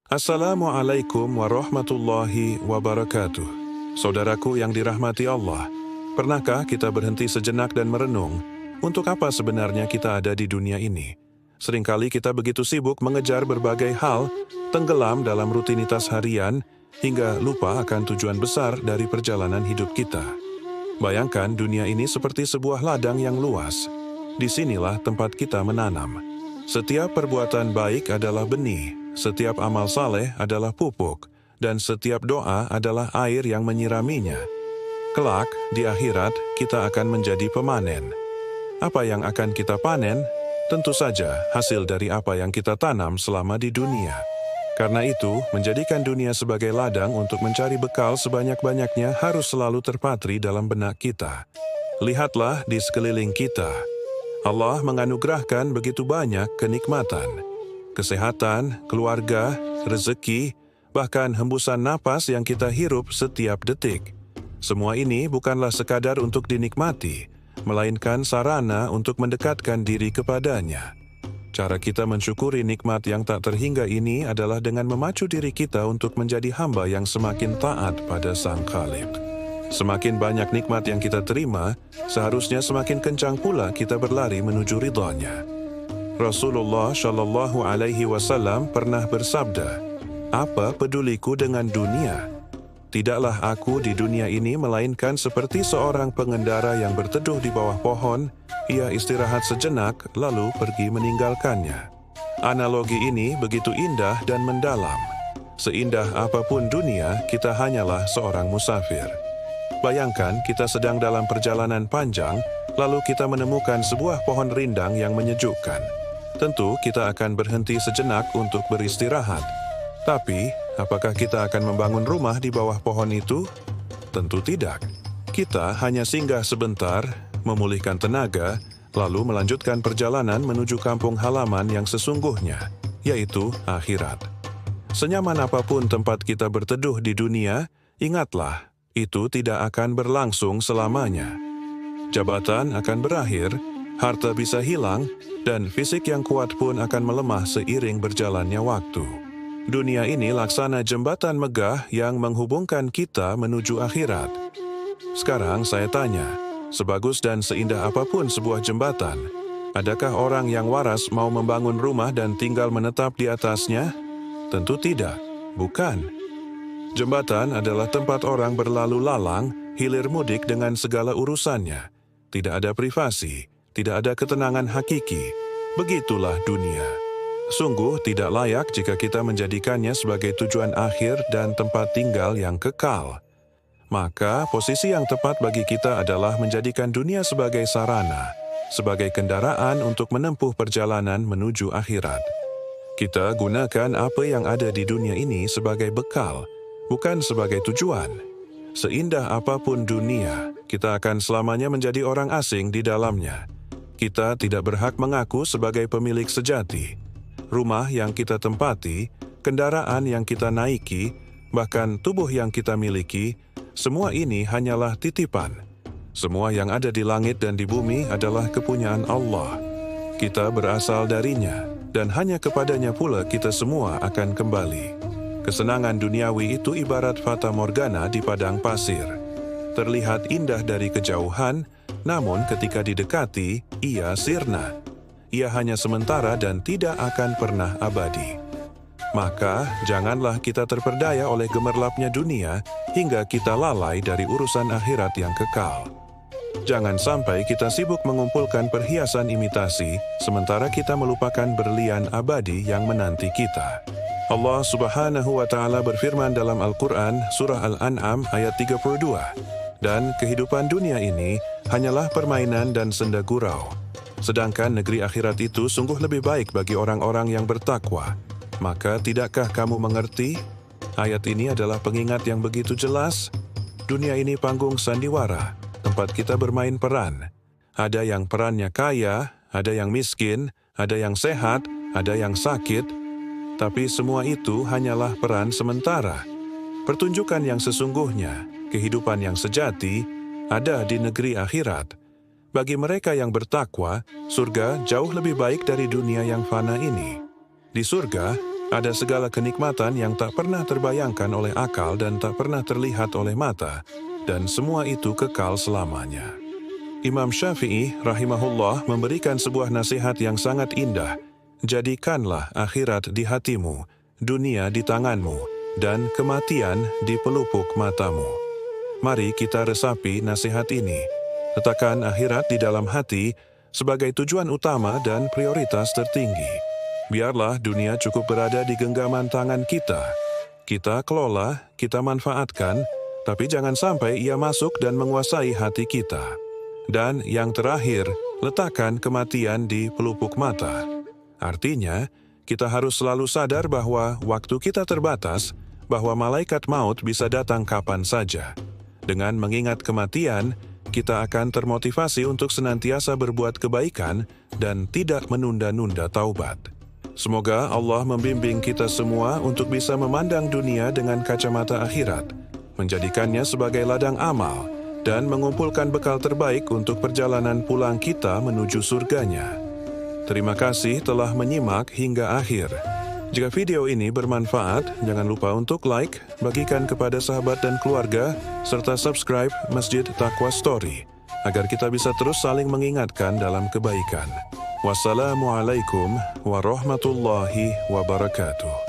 Assalamualaikum warahmatullahi wabarakatuh. Saudaraku yang dirahmati Allah, pernahkah kita berhenti sejenak dan merenung, untuk apa sebenarnya kita ada di dunia ini? Seringkali kita begitu sibuk mengejar berbagai hal, tenggelam dalam rutinitas harian, hingga lupa akan tujuan besar dari perjalanan hidup kita. Bayangkan dunia ini seperti sebuah ladang yang luas. Disinilah tempat kita menanam. Setiap perbuatan baik adalah benih, setiap amal saleh adalah pupuk, dan setiap doa adalah air yang menyiraminya. Kelak, di akhirat, kita akan menjadi pemanen. Apa yang akan kita panen? Tentu saja hasil dari apa yang kita tanam selama di dunia. Karena itu, menjadikan dunia sebagai ladang untuk mencari bekal sebanyak-banyaknya harus selalu terpatri dalam benak kita. Lihatlah di sekeliling kita. Allah menganugerahkan begitu banyak kenikmatan. Kesehatan, keluarga, rezeki, bahkan hembusan napas yang kita hirup setiap detik. Semua ini bukanlah sekadar untuk dinikmati, melainkan sarana untuk mendekatkan diri kepadanya. Cara kita mensyukuri nikmat yang tak terhingga ini adalah dengan memacu diri kita untuk menjadi hamba yang semakin taat pada Sang Khalik. Semakin banyak nikmat yang kita terima, seharusnya semakin kencang pula kita berlari menuju ridhanya. Rasulullah Shallallahu Alaihi Wasallam pernah bersabda, "Apa peduliku dengan dunia? Tidaklah aku di dunia ini melainkan seperti seorang pengendara yang berteduh di bawah pohon, ia istirahat sejenak lalu pergi meninggalkannya." Analogi ini begitu indah dan mendalam. Seindah apapun dunia, kita hanyalah seorang musafir. Bayangkan kita sedang dalam perjalanan panjang, lalu kita menemukan sebuah pohon rindang yang menyejukkan. Tentu kita akan berhenti sejenak untuk beristirahat. Tapi, apakah kita akan membangun rumah di bawah pohon itu? Tentu tidak. Kita hanya singgah sebentar, memulihkan tenaga, lalu melanjutkan perjalanan menuju kampung halaman yang sesungguhnya, yaitu akhirat. Senyaman apapun tempat kita berteduh di dunia, ingatlah, itu tidak akan berlangsung selamanya. Jabatan akan berakhir, harta bisa hilang, dan fisik yang kuat pun akan melemah seiring berjalannya waktu. Dunia ini laksana jembatan megah yang menghubungkan kita menuju akhirat. Sekarang saya tanya, sebagus dan seindah apapun sebuah jembatan, adakah orang yang waras mau membangun rumah dan tinggal menetap di atasnya? Tentu tidak, bukan. Jembatan adalah tempat orang berlalu lalang, hilir mudik dengan segala urusannya. Tidak ada privasi, tidak ada ketenangan hakiki. Begitulah dunia. Sungguh tidak layak jika kita menjadikannya sebagai tujuan akhir dan tempat tinggal yang kekal. Maka posisi yang tepat bagi kita adalah menjadikan dunia sebagai sarana, sebagai kendaraan untuk menempuh perjalanan menuju akhirat. Kita gunakan apa yang ada di dunia ini sebagai bekal, bukan sebagai tujuan. Seindah apapun dunia, kita akan selamanya menjadi orang asing di dalamnya. Kita tidak berhak mengaku sebagai pemilik sejati. Rumah yang kita tempati, kendaraan yang kita naiki, bahkan tubuh yang kita miliki, semua ini hanyalah titipan. Semua yang ada di langit dan di bumi adalah kepunyaan Allah. Kita berasal darinya, dan hanya kepadanya pula kita semua akan kembali. Kesenangan duniawi itu ibarat fata morgana di padang pasir. Terlihat indah dari kejauhan, namun ketika didekati, ia sirna. Ia hanya sementara dan tidak akan pernah abadi. Maka, janganlah kita terperdaya oleh gemerlapnya dunia hingga kita lalai dari urusan akhirat yang kekal. Jangan sampai kita sibuk mengumpulkan perhiasan imitasi, sementara kita melupakan berlian abadi yang menanti kita. Allah Subhanahu wa Ta'ala berfirman dalam Al-Quran, Surah Al-An'am ayat 32, "Dan kehidupan dunia ini hanyalah permainan dan senda gurau. Sedangkan negeri akhirat itu sungguh lebih baik bagi orang-orang yang bertakwa. Maka tidakkah kamu mengerti?" Ayat ini adalah pengingat yang begitu jelas. Dunia ini panggung sandiwara, tempat kita bermain peran. Ada yang perannya kaya, ada yang miskin, ada yang sehat, ada yang sakit, tapi semua itu hanyalah peran sementara. Pertunjukan yang sesungguhnya, kehidupan yang sejati, ada di negeri akhirat. Bagi mereka yang bertakwa, surga jauh lebih baik dari dunia yang fana ini. Di surga, Ada segala kenikmatan yang tak pernah terbayangkan oleh akal dan tak pernah terlihat oleh mata, dan semua itu kekal selamanya. Imam Syafi'i rahimahullah memberikan sebuah nasihat yang sangat indah. Jadikanlah akhirat di hatimu, dunia di tanganmu, dan kematian di pelupuk matamu. Mari kita resapi nasihat ini. Letakkan akhirat di dalam hati sebagai tujuan utama dan prioritas tertinggi. Biarlah dunia cukup berada di genggaman tangan kita. Kita kelola, kita manfaatkan, tapi jangan sampai ia masuk dan menguasai hati kita. Dan yang terakhir, letakkan kematian di pelupuk mata. Artinya, kita harus selalu sadar bahwa waktu kita terbatas, bahwa malaikat maut bisa datang kapan saja. Dengan mengingat kematian, kita akan termotivasi untuk senantiasa berbuat kebaikan dan tidak menunda-nunda taubat. Semoga Allah membimbing kita semua untuk bisa memandang dunia dengan kacamata akhirat, menjadikannya sebagai ladang amal, dan mengumpulkan bekal terbaik untuk perjalanan pulang kita menuju surganya. Terima kasih telah menyimak hingga akhir. Jika video ini bermanfaat, jangan lupa untuk like, bagikan kepada sahabat dan keluarga, serta subscribe Masjid Taqwa Story, agar kita bisa terus saling mengingatkan dalam kebaikan. Wassalamualaikum warahmatullahi wabarakatuh.